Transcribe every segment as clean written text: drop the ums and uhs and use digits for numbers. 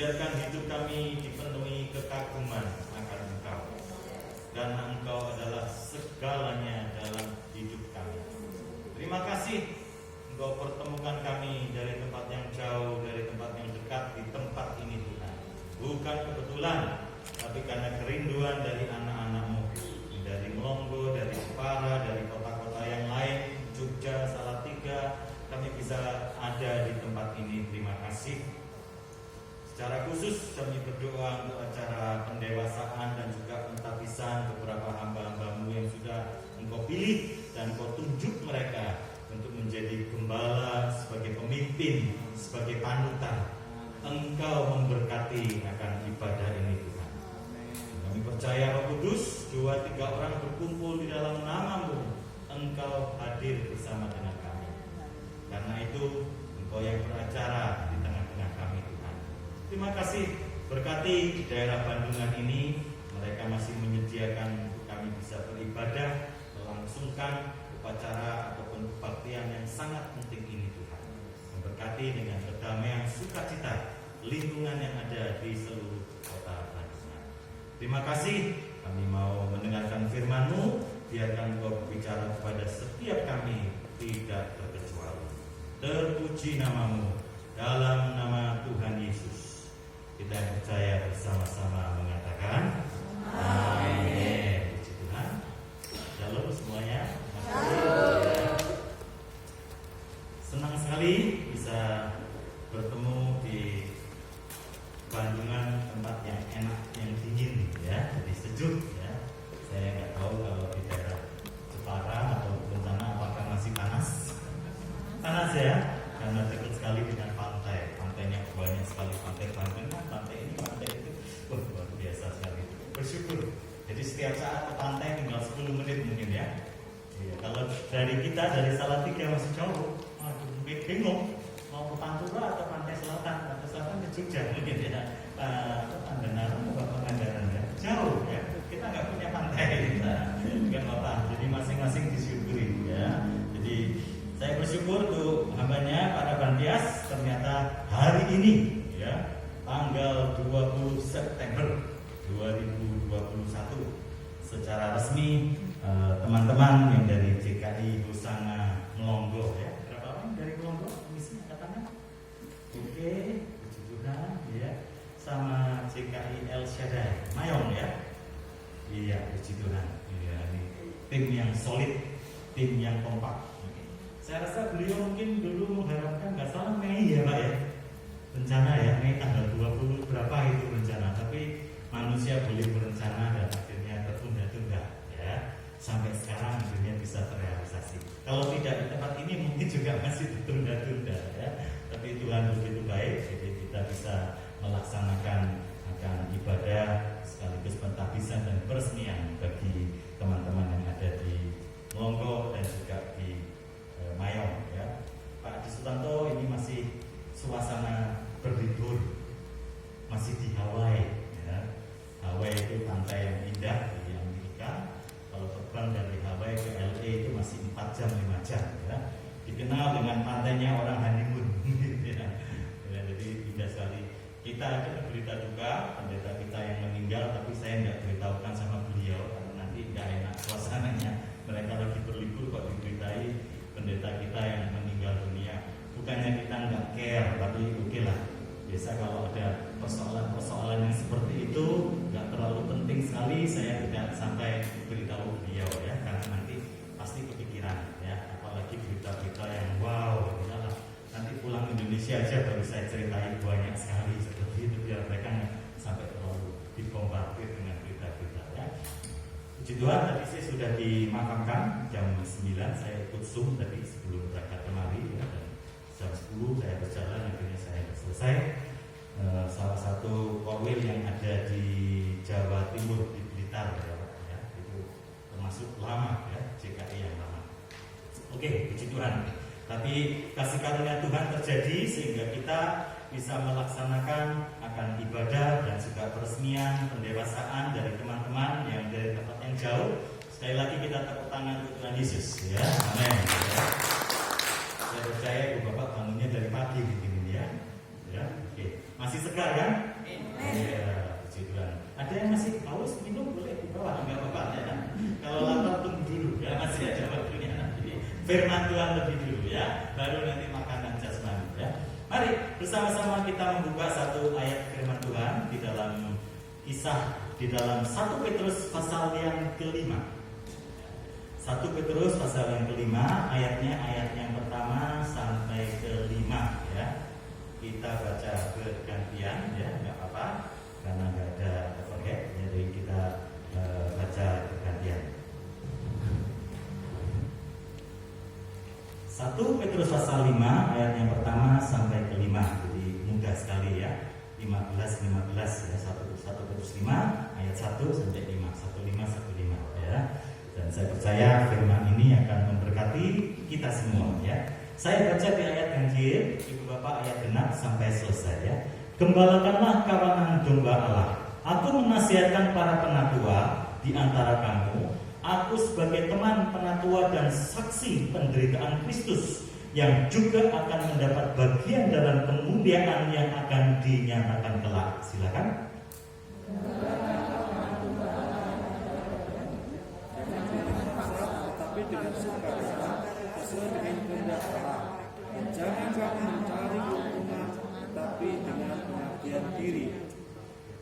biarkan hidup kami dipenuhi kekaguman akan Engkau, karena Engkau adalah segalanya dalam hidup kami. Terima kasih Engkau pertemukan kami dari tempat yang jauh, dari tempat yang dekat di tempat ini Tuhan. Bukan kebetulan, tapi karena kerinduan dari anak-anak-Mu, dari Melongo, dari Jepara, dari kota-kota yang lain, Jogja, Salatiga, kami bisa ada di tempat ini. Terima kasih. Secara khusus kami berdoa untuk acara pendewasaan dan juga pentabisan beberapa hamba-hamba-Mu yang sudah Engkau pilih dan Engkau tunjuk mereka untuk menjadi gembala, sebagai pemimpin, sebagai panutan. Engkau memberkati akan ibadah ini Tuhan. Kami percaya Roh Kudus, 2-3 orang berkumpul di dalam nama-Mu, Engkau hadir bersama dengan kami. Karena itu Engkau yang beracara di tengah-tengah kami Tuhan. Terima kasih, berkati di daerah Bandungan ini. Mereka masih menyediakan untuk kami bisa beribadah, melangsungkan upacara ataupun kebaktian yang sangat penting ini Tuhan. Memberkati dengan kedamaian sukacita lingkungan yang ada di seluruh kota Bandungan. Terima kasih, kami mau mendengarkan firman-Mu. Biarkan Engkau berbicara kepada setiap kami, tidak terkecuali. Terpuji nama-Mu, dalam nama Tuhan Yesus kita percaya bersama-sama mengatakan amin. Puji Tuhan. Shalom semuanya. Senang sekali bisa bertemu di Bandungan, tempat yang enak, yang dingin ya, jadi sejuk ya. Saya nggak tahu kalau di daerah Jepara atau Bencana apakah masih panas. Panas ya, karena dekat sekali dengan pantai. Pantainya banyak sekali, pantai Bandungan, pantai ini, pantai itu. Luar biasa sekali. Bersyukur. Jadi setiap saat ke pantai tinggal 10 menit mungkin ya. Iya, kalau dari kita dari Salatiga masih jauh. Aduh, bingung mau ke Pantura atau pantai selatan. Pantai selatan ke Jogja mungkin ya. Pangandaran atau Pangandaran ya. Jauh ya. Kita nggak punya pantai. Bukan apa. Jadi masing-masing disyukuri ya. Jadi saya bersyukur untuk hambanya para Bantias, ternyata hari ini ya, tanggal 20 September 2021 secara resmi teman-teman yang dari JKI Hosana Melongo ya. Berapa orang dari Melongo? Misi katanya? Oke, puji Tuhan ya. Sama JKI El Shaddai Mayong ya. Iya, puji Tuhan. Iya, ini tim yang solid, tim yang kompak. Saya rasa beliau mungkin dulu mengharapkan nggak salah Mei ya Pak ya, rencana ya Mei tanggal 20 berapa itu rencana, tapi manusia boleh berencana dan akhirnya tertunda-tunda ya, sampai sekarang akhirnya bisa terrealisasi. Kalau tidak di tempat ini mungkin juga masih tertunda-tunda ya, tapi Tuhan begitu baik, jadi kita bisa melaksanakan akan ibadah sekaligus pentabisan dan peresmian bagi teman-teman yang ada di Melongo dan juga di Mayong ya. Pak Disutanto ini masih suasana berlibur, masih di Hawaii ya. Hawaii itu pantai yang indah di Amerika. Kalau terbang dari Hawaii ke LA itu masih 4 jam 5 jam ya. Dikenal dengan pantainya orang honeymoon ya. Ya, jadi indah sekali. Kita ada berita duka pendeta kita yang meninggal, tapi saya nggak beritahukan sama beliau karena nanti nggak enak suasananya. Mereka lagi berlibur kok diberitai pendeta kita yang meninggal dunia. Bukannya kita nggak care, tapi oke lah. Biasa kalau ada persoalan-persoalan yang seperti itu nggak terlalu penting sekali, saya tidak sampai beritahu beliau ya, karena nanti pasti kepikiran ya. Apalagi berita-berita yang wow, ya lah. Nanti pulang Indonesia aja baru saya ceritain banyak sekali seperti itu, biar mereka nggak sampai terlalu dibombardir dengan berita-berita ya. Puji Tuhan, tadi saya sudah dimakamkan jam 9, saya ikut Zoom tadi sebelum berangkat kemari ya, dan jam 10 saya berjalan, akhirnya saya selesai. Salah satu korwil yang ada di Jawa Timur, di Blitar ya, itu termasuk lama ya, JKI yang lama. Oke, puji Tuhan. Tapi kasih karunia Tuhan terjadi sehingga kita bisa melaksanakan akan ibadah dan juga peresmian pendewasaan dari teman-teman yang dari tempat yang jauh. Sekali lagi kita tepuk tangan untuk Tuhan Yesus ya. Amin ya. Saya percaya Ibu Bapak bangunnya dari pagi begini ya. Ya, oke. Masih segar kan? Iya, puji Tuhan. Ada yang masih haus minum boleh di bawah, enggak apa-apa ya. Kalau lapar tunggu dulu ya, masih ada waktunya. Jadi firman Tuhan lebih dulu ya, baru nanti makanan jasmani ya. Mari bersama-sama kita membuka satu ayat firman Tuhan di dalam kisah di dalam 1 Petrus pasal yang kelima. 1 Petrus pasal yang kelima, ayatnya ayat yang pertama sampai kelima ya. Kita baca bergantian ya, nggak apa-apa karena nggak ada overhead, jadi kita baca bergantian. 1 Petrus pasal 5 ayat yang pertama sampai kelima, jadi mudah sekali ya. 15 ya, 1 Petrus 5 ayat 1 sampai 5, 15 ya. Dan saya percaya firman ini akan memberkati kita semua ya. Saya baca di ayat ganjil, Ibu Bapak ayat genap sampai selesai ya. Gembalakanlah kawanan domba Allah. Aku menasihatkan para penatua di antara kamu. Aku sebagai teman penatua dan saksi penderitaan Kristus yang juga akan mendapat bagian dalam kemuliaan yang akan dinyatakan kelak. Silakan. Tapi dengan sukacita sesuai dengan kehendak Allah. Dan jangan kamu mencari keuntungan, tapi dengan pengabdian diri.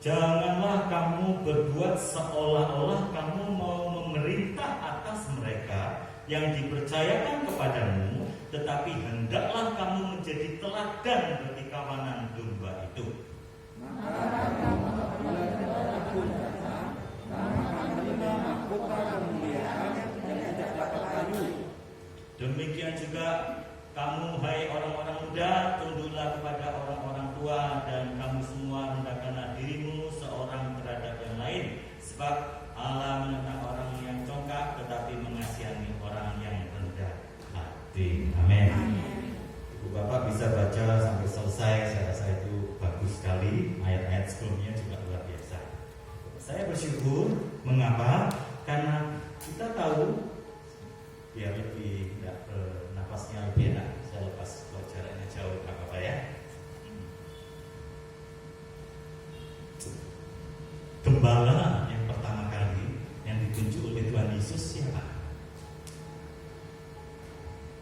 Janganlah kamu berbuat seolah-olah kamu mau memerintah atas mereka yang dipercayakan kepadamu, tetapi hendaklah kamu menjadi teladan bagi kawanan domba itu. Maka apabila kita pun datang, kamu akan menerima mahkota kemuliaan yang tidak dapat kayu. Demikian juga kamu, hai orang-orang muda, tunduklah kepada orang-orang tua, dan kamu semua rendahkanlah dirimu seorang terhadap yang lain, sebab Allah menentang orang yang congkak, tetapi mengasihani orang yang rendah hati. Amin. Ibu Bapak bisa baca sampai selesai, saya rasa itu bagus sekali. Ayat-ayat sebelumnya juga luar biasa. Saya bersyukur, mengapa? Karena kita tahu, biar lebih napasnya lebih enak, saya lepas kalau jaraknya jauh, nggak apa-apa ya. Gembala yang pertama kali yang ditunjuk oleh Tuhan Yesus siapa?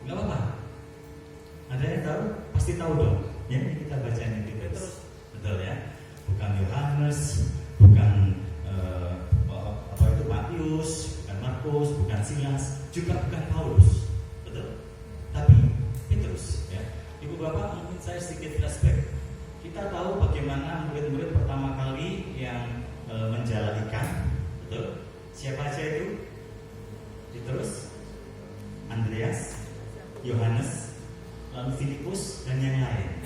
Nggak apa-apa. Ada yang tahu? Pasti tahu dong. Ya, kita baca ini terus. Betul ya. Bukan Yohanes, bukan Matius, bukan Markus, bukan Silas, juga bukan Paulus. Betul? Tapi Petrus ya. Ibu Bapak, mungkin saya sedikit flashback. Kita tahu bagaimana murid-murid pertama kali yang menjala ikan. Betul? Siapa aja itu? Petrus, Andreas, Yohanes, lalu Filipus dan yang lain.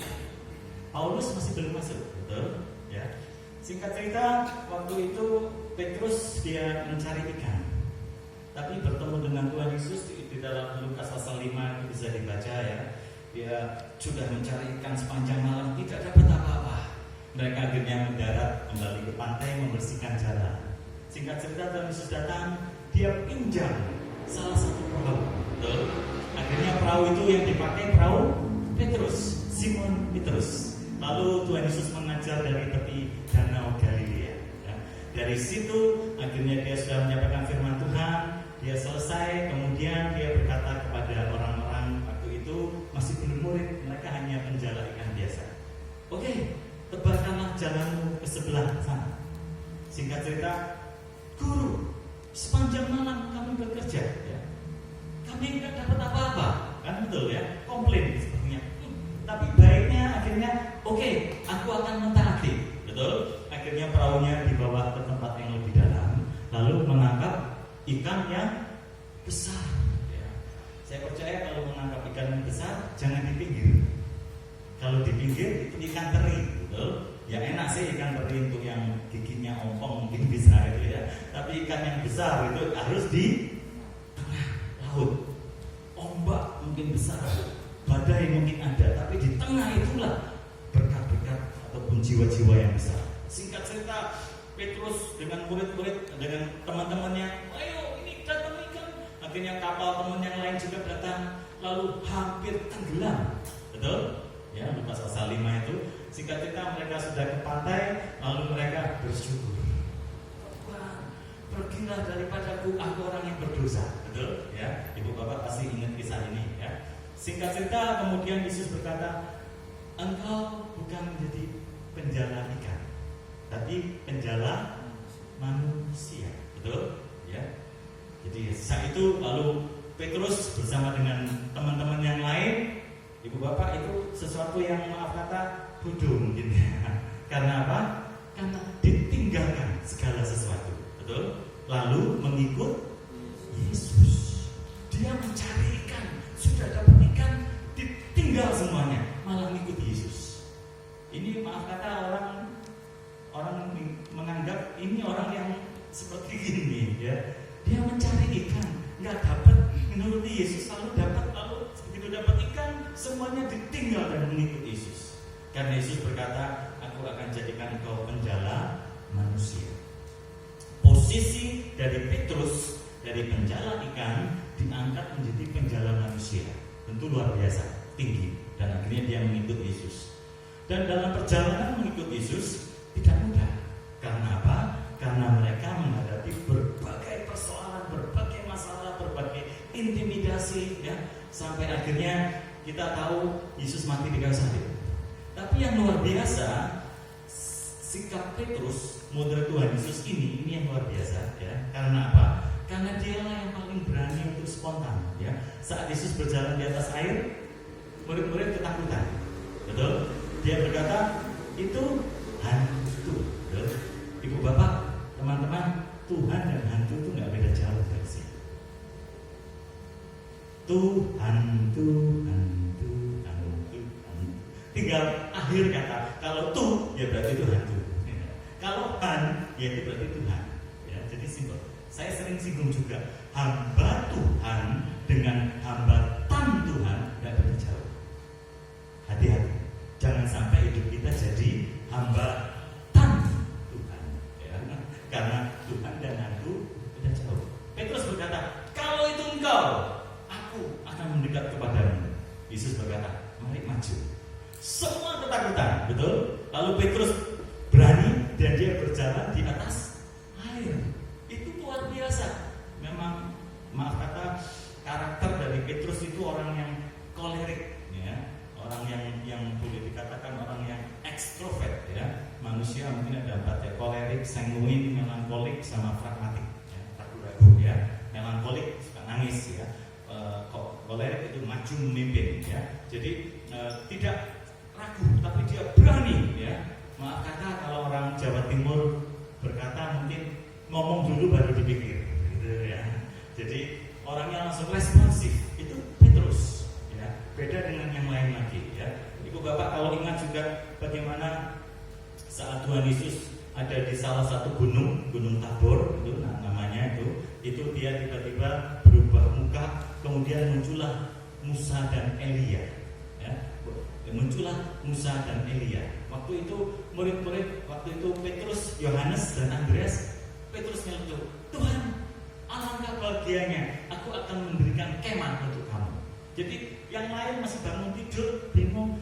Paulus masih belum masuk, betul? Ya. Singkat cerita, waktu itu Petrus dia mencari ikan, tapi bertemu dengan Tuhan Yesus di dalam Lukas pasal 5 itu bisa dibaca ya. Dia sudah mencari ikan sepanjang malam, tidak dapat apa-apa. Mereka akhirnya mendarat kembali ke pantai membersihkan jalan. Singkat cerita, Tuhan Yesus datang, dia pinjam salah satu perahu. Betul? Akhirnya perahu itu yang dipakai perahu Petrus, Simon Petrus. Lalu Tuhan Yesus mengajar dari tepi Danau Galilea. Ya. Dari situ akhirnya dia sudah menyampaikan firman Tuhan. Dia selesai, kemudian dia berkata kepada orang-orang waktu itu masih belum murid, mereka hanya penjala ikan biasa. Oke, tebarkanlah jalanmu ke sebelah sana. Singkat cerita, Guru, sepanjang malam kami bekerja, ya. Kami tidak dapat apa-apa, kan betul ya? Komplain sepertinya. Tapi baiknya akhirnya, oke, aku akan mentaati, betul? Akhirnya perahunya dibawa ke tempat yang lebih dalam, lalu menangkap ikan yang besar. Ya. Saya percaya kalau menangkap ikan yang besar, jangan di pinggir. Kalau di pinggir itu ikan teri, betul? Ya enak sih ikan teri untuk yang giginya ompong mungkin bisa itu ya. Tapi ikan yang besar itu harus di tengah laut. Ombak mungkin besar, badai mungkin ada, tapi di tengah itulah berkat-berkat ataupun jiwa-jiwa yang besar. Singkat cerita, Petrus dengan murid-murid, dengan teman-temannya, ayo ini datang ikan. Akhirnya kapal teman yang lain juga datang, lalu hampir tenggelam. Betul? Ya, Lukas pasal 5 itu Singkat cerita mereka sudah ke pantai, lalu mereka bersyukur. Wah, pergilah daripadaku, aku orang yang berdosa. Betul? Ya, ibu bapak pasti ingat kisah ini. Ya. Singkat cerita kemudian Yesus berkata, engkau bukan menjadi penjala ikan, tapi penjala manusia. Betul? Ya. Jadi saat itu lalu Petrus bersama dengan teman-teman yang lain, ibu bapak, itu sesuatu yang maaf kata bodoh mungkin ya. Karena apa? Karena ditinggalkan segala sesuatu. Betul? Lalu mengikut Yesus. Dia mencari ikan, sudah dapat ikan, ditinggal semuanya, malah mengikut Yesus. Ini maaf kata orang menganggap ini orang yang seperti ini ya. Dia mencari ikan, nggak dapat, menuruti Yesus, lalu begitu dapat ikan, semuanya ditinggal dan mengikut Yesus. Karena Yesus berkata, aku akan jadikan engkau penjala manusia. Posisi dari Petrus, dari penjala ikan, diangkat menjadi penjala manusia. Tentu luar biasa, tinggi, dan akhirnya dia mengikut Yesus. Dan dalam perjalanan mengikut Yesus tidak mudah. Karena apa? Karena mereka menghadapi berbagai persoalan, berbagai masalah, berbagai intimidasi, ya. Sampai akhirnya kita tahu Yesus mati di kayu salib. Tapi yang luar biasa, sikap Petrus, murid Tuhan Yesus ini yang luar biasa, ya. Karena apa? Karena dialah yang paling berani untuk spontan, ya. Saat Yesus berjalan di atas air, murid-murid ketakutan, betul? Dia berkata, itu hantu, betul? Ibu bapak, teman-teman, Tuhan dan hantu itu nggak beda jauh dari sini. Hantu. Tinggal akhir kata. Kalau ya berarti itu hantu. Kalau han, ya itu berarti Tuhan. Ya, jadi simpel. Saya sering singgung juga, hamba Tuhan dengan hambatan Tuhan nggak beda jauh. Hati-hati, jangan sampai hidup kita jadi hambatan Tuhan, ya. Karena Tuhan dan hantu beda jauh. Petrus berkata, kalau itu engkau, aku akan mendekat kepadamu. Yesus berkata, mari maju. Semua ketakutan, betul? Lalu Petrus berani dan dia berjalan di atas air. Itu luar biasa. Memang maaf kata, karakter dari Petrus itu orang yang kolerik, ya. Orang yang boleh dikatakan orang yang ekstrovert, ya. Manusia mungkin ada 4 ya, kolerik, sanguin, melankolik, sama pragmatik, ya. Ragu-ragu, ya. Melankolik suka nangis, ya. Kolerik itu maju memimpin, ya. Jadi tidak ragu, tapi dia berani, ya. Maaf kata, kalau orang Jawa Timur berkata mungkin ngomong dulu baru dipikir, gitu ya. Jadi orangnya langsung responsif. Itu Petrus, ya. Beda dengan yang lain lagi, ya. Ibu bapak kalau ingat juga bagaimana saat Tuhan Yesus ada di salah satu gunung Tabor, itu namanya itu dia tiba-tiba berubah muka, kemudian muncullah Musa dan Elia, ya. Muncullah Musa dan Elia. Waktu itu murid-murid, waktu itu Petrus, Yohanes dan Andreas, Petrus nyeletuk, Tuhan, alangkah bahagianya, aku akan memberikan kemah untuk kamu. Jadi yang lain masih bangun tidur, bingung,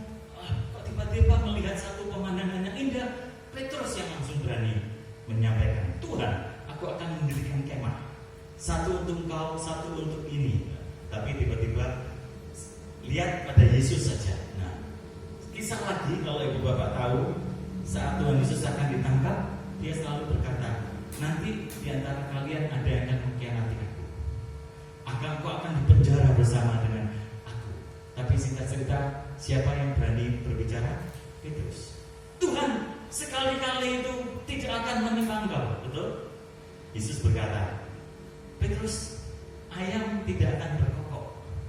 kok tiba-tiba melihat satu pemandangan yang indah. Petrus yang langsung berani menyampaikan, Tuhan, aku akan mendirikan kemah, satu untuk engkau, satu untuk ini. Tapi tiba-tiba lihat pada Yesus saja. Nah, kisah lagi kalau ibu bapak tahu, saat Tuhan Yesus akan ditangkap, dia selalu berkata, nanti di antara kalian ada yang akan mengkhianati aku. Engkau akan dipenjara bersama dengan aku. Tapi singkat cerita, siapa yang berani berbicara? Petrus. Tuhan, sekali-kali itu tidak akan menimpa engkau, betul? Yesus berkata, Petrus, ayam tidak akan berkokok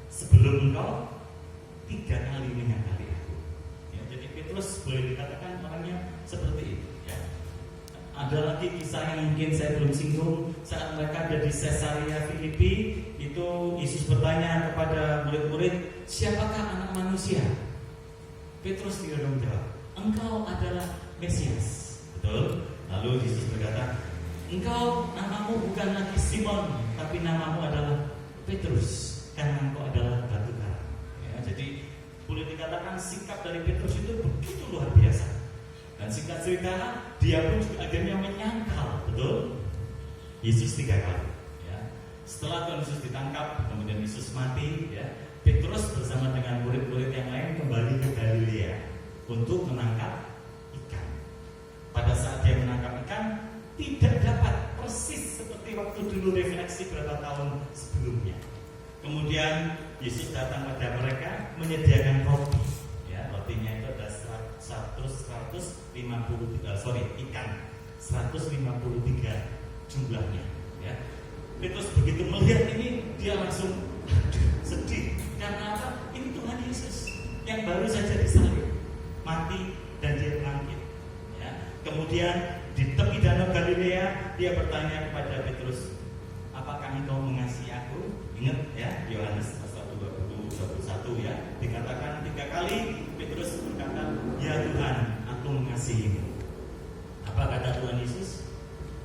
sebelum engkau 3 kali menyangkali aku. Ya, jadi Petrus boleh dikatakan orangnya seperti itu, ya. Ada lagi kisah yang mungkin saya belum singgung. Saat mereka ada di Caesarea Filipi, itu Yesus bertanya kepada murid-murid, siapakah anak manusia? Petrus tidak menjawab, engkau adalah Mesias, betul? Lalu Yesus berkata, engkau namamu bukan lagi Simon, tapi namamu adalah Petrus, karena engkau adalah batu karang. Ya, jadi boleh boleh dikatakan sikap dari Petrus itu begitu luar biasa. Dan singkat cerita, dia pun juga akhirnya menyangkal, betul? Yesus 3 kali. Ya. Setelah Tuhan Yesus ditangkap, kemudian Yesus mati, ya, Petrus bersama dengan murid-murid yang lain kembali ke Galilea untuk menangkap ikan. Pada saat dia menangkap ikan, tidak dapat persis seperti waktu dulu refleksi berapa tahun sebelumnya. Kemudian Yesus datang pada mereka menyediakan roti. Ya, rotinya itu ada ikan 153 jumlahnya. Ya. Petrus begitu melihat ini, dia langsung sedih. Karena apa? Ini Tuhan Yesus yang baru saja disalib, mati dan dia bangkit. Ya. Kemudian di tepi danau Galilea, dia bertanya kepada Petrus, apakah engkau mengasihi aku? Ingat ya, Yohanes 1:21 ya, dikatakan 3 kali Petrus berkata, ya Tuhan, aku mengasihimu. Apa kata Tuhan Yesus?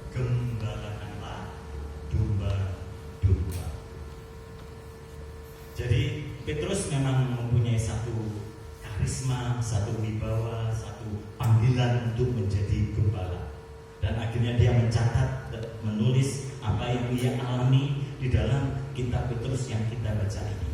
Gembalakanlah domba-domba. Jadi Petrus memang mempunyai satu karisma, satu wibawa, satu panggilan untuk menjadi gembala. Dan akhirnya dia mencatat dan menulis apa yang dia alami di dalam kitab Petrus yang kita baca ini.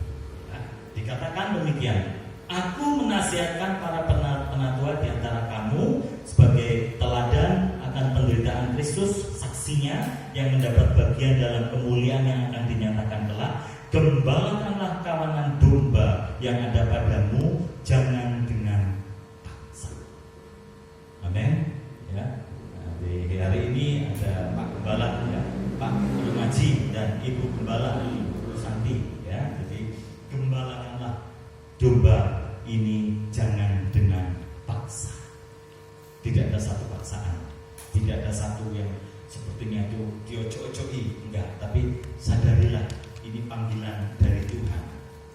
Ya, dikatakan demikian, aku menasihatkan para penatua di antara kamu sebagai teladan akan penderitaan Kristus, saksinya yang mendapat bagian dalam kemuliaan yang akan dinyatakan kelak. Gembalakanlah kawanan domba yang ada padamu, jangan dengan paksa. Amin. Ya. Nah, di hari ini ada Pak Gembala, ya, Pak Rumaji dan Ibu Gembala, Ibu Santi. Ya. Jadi gembalakanlah domba ini jangan dengan paksa. Tidak ada satu paksaan, tidak ada satu yang sepertinya itu dioco-ocoi, enggak. Tapi sadarilah, ini panggilan dari Tuhan,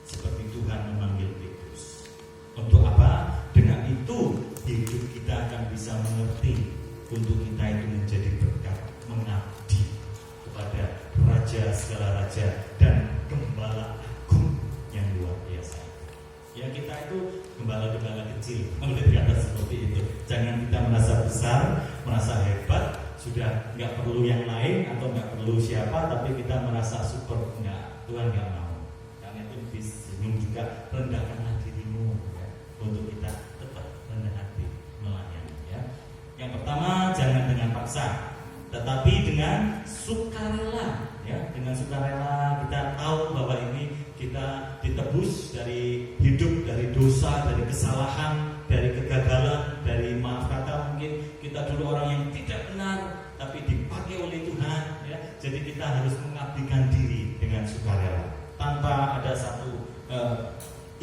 seperti Tuhan memanggil Petrus. Untuk apa? Dengan itu hidup kita akan bisa mengerti untuk kita itu menjadi berkat, mengabdi kepada Raja segala raja dan Gembala agung yang luar biasa. Ya, kita itu gembala-gembala kecil, boleh dikata seperti itu. Jangan kita merasa besar, merasa hebat, sudah nggak perlu yang lain atau nggak perlu siapa, tapi kita merasa super. Enggak, Tuhan nggak mau. Karena itu disinggung juga, rendahkanlah dirimu, ya, untuk kita tetap rendah hati melayani. Ya. Yang pertama, jangan dengan paksa, tetapi dengan sukarela. Ya, dengan sukarela kita tahu bahwa ini kita ditebus dari hidup, dari dosa, dari kesalahan, dari kegagalan, dari maaf kata mungkin kita dulu orang yang tidak benar, tapi dipakai oleh Tuhan. Ya. Jadi kita harus mengabdikan diri dengan sukarela, tanpa ada satu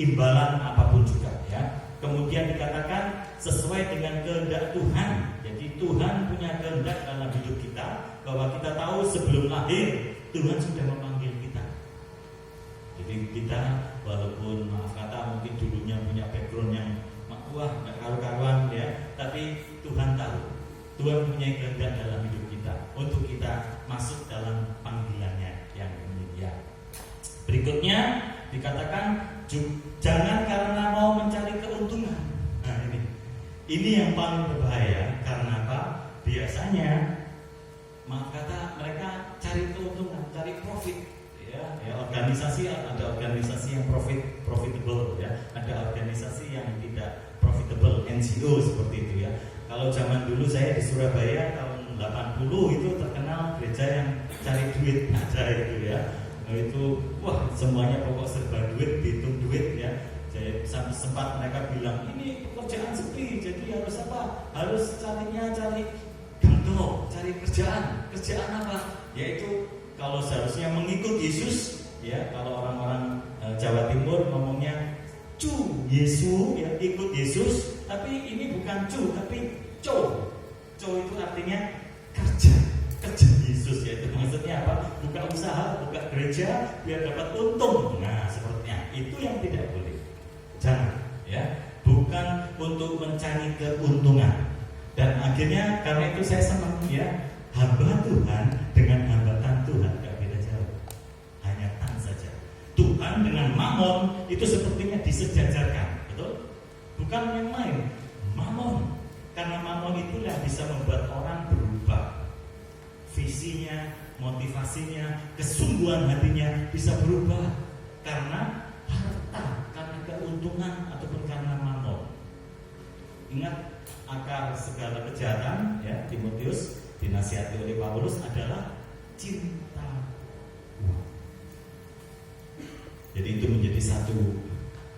imbalan apapun juga. Ya. Kemudian dikatakan sesuai dengan kehendak Tuhan. Jadi Tuhan punya kehendak dalam hidup kita, bahwa kita tahu sebelum lahir Tuhan sudah memanggil kita. Jadi kita walaupun maaf kata mungkin dulunya punya background yang wah nggak karu-karuan, ya, tapi Tuhan tahu, Tuhan punya kehendak dalam hidup kita untuk kita masuk dalam panggilannya yang mulia. Berikutnya dikatakan jangan karena mau mencari keuntungan. Nah ini yang paling berbahaya. Karena apa? Biasanya maaf kata mereka cari keuntungan, cari profit. Ya, organisasi, ada organisasi yang profitable, ya, ada organisasi yang tidak profitable, NGO seperti itu, ya. Kalau zaman dulu saya di Surabaya tahun 80 itu terkenal gereja yang cari duit aja itu, ya. Nah, itu wah semuanya pokok serba duit, dihitung duit, ya. Jadi sempat mereka bilang ini pekerjaan sepi, jadi harus apa? Harus cari ganto, cari kerjaan apa? Yaitu kalau seharusnya mengikut Yesus, ya, kalau orang-orang Jawa Timur ngomongnya cu Yesus, ya, ikut Yesus, tapi ini bukan cu tapi co itu artinya kerja Yesus, ya. Itu maksudnya apa? Buka usaha, buka gereja biar dapat untung. Nah sepertinya itu yang tidak boleh, jangan, ya, bukan untuk mencari keuntungan. Dan akhirnya karena itu saya senang, ya, hamba Tuhan dengan hambatan Tuhan gak beda jauh, hanya tan saja. Tuhan dengan mamon itu sepertinya disejajarkan, betul? Bukan yang lain, mamon. Karena mamon itulah bisa membuat orang berubah. Visinya, motivasinya, kesungguhan hatinya bisa berubah karena harta, karena keuntungan ataupun karena mamon. Ingat, akar segala kejahatan, ya, Timotius dinasihati oleh Paulus adalah cinta uang. Jadi itu menjadi satu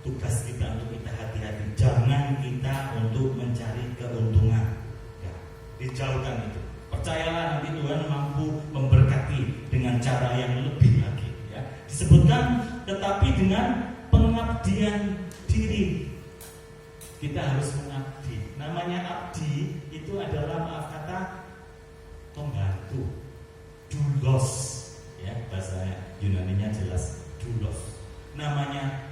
tugas kita untuk kita hati-hati. Jangan kita untuk mencari keuntungan, ya, dijauhkan itu. Percayalah nanti Tuhan mampu memberkati dengan cara yang lebih lagi, ya. Disebutkan tetapi dengan pengabdian diri. Kita harus mengabdi. Namanya abdi itu adalah, maaf kata, pembantu. Doulos, ya, bahasa Yunaninya jelas doulos. Namanya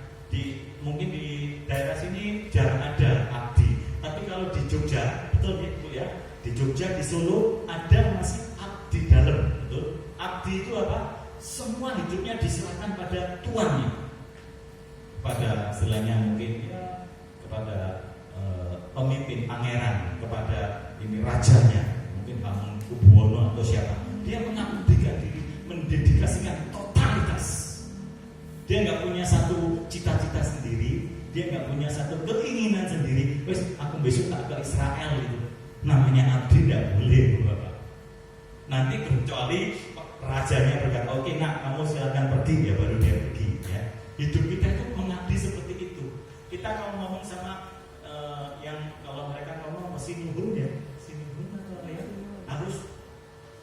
mungkin di daerah sini jarang ada abdi, tapi kalau di Jogja, betul ya Bu ya, di Jogja, di Solo ada masih abdi dalam, betul. Abdi itu apa? Semua hidupnya diserahkan pada tuannya, pada istilahnya mungkin ya, kepada pemimpin pangeran, kepada ini rajanya, mungkin Hamengkubuwono atau siapa. Dia mengabdikan diri, mendedikasikan totalitas. Dia nggak punya satu cita-cita sendiri, dia nggak punya satu keinginan sendiri. Wes, aku besok tak ke Israel gitu. Namanya abdi tidak boleh, Bapak. Nanti kecuali rajanya berkata, oke nak, kamu silakan pergi, ya baru dia pergi. Ya. Hidup kita itu mengabdi seperti itu. Kita kalau ngomong sama yang kalau mereka ngomong sinuhun ya, sinuhun atau apa ya, harus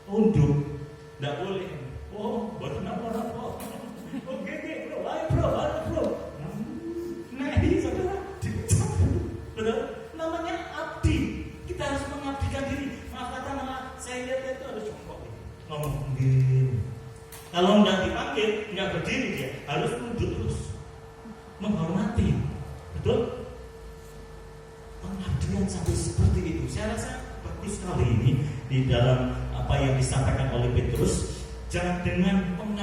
tunduk, nggak boleh. Oh, buat apa? Oke, bro, ayo bro. Nah ini saudara, betul? Namanya abdi. Kita harus mengabdikan diri. Maaf kata, saya lihat itu harus jongkok, ngomong begini. Kalau nggak dipanggil, nggak berdiri dia, harus tunduk terus, menghormati, betul? Pengabdian sampai seperti itu. Saya rasa bagus sekali ini di dalam apa yang disampaikan oleh Petrus. Jangan dengan pengabdian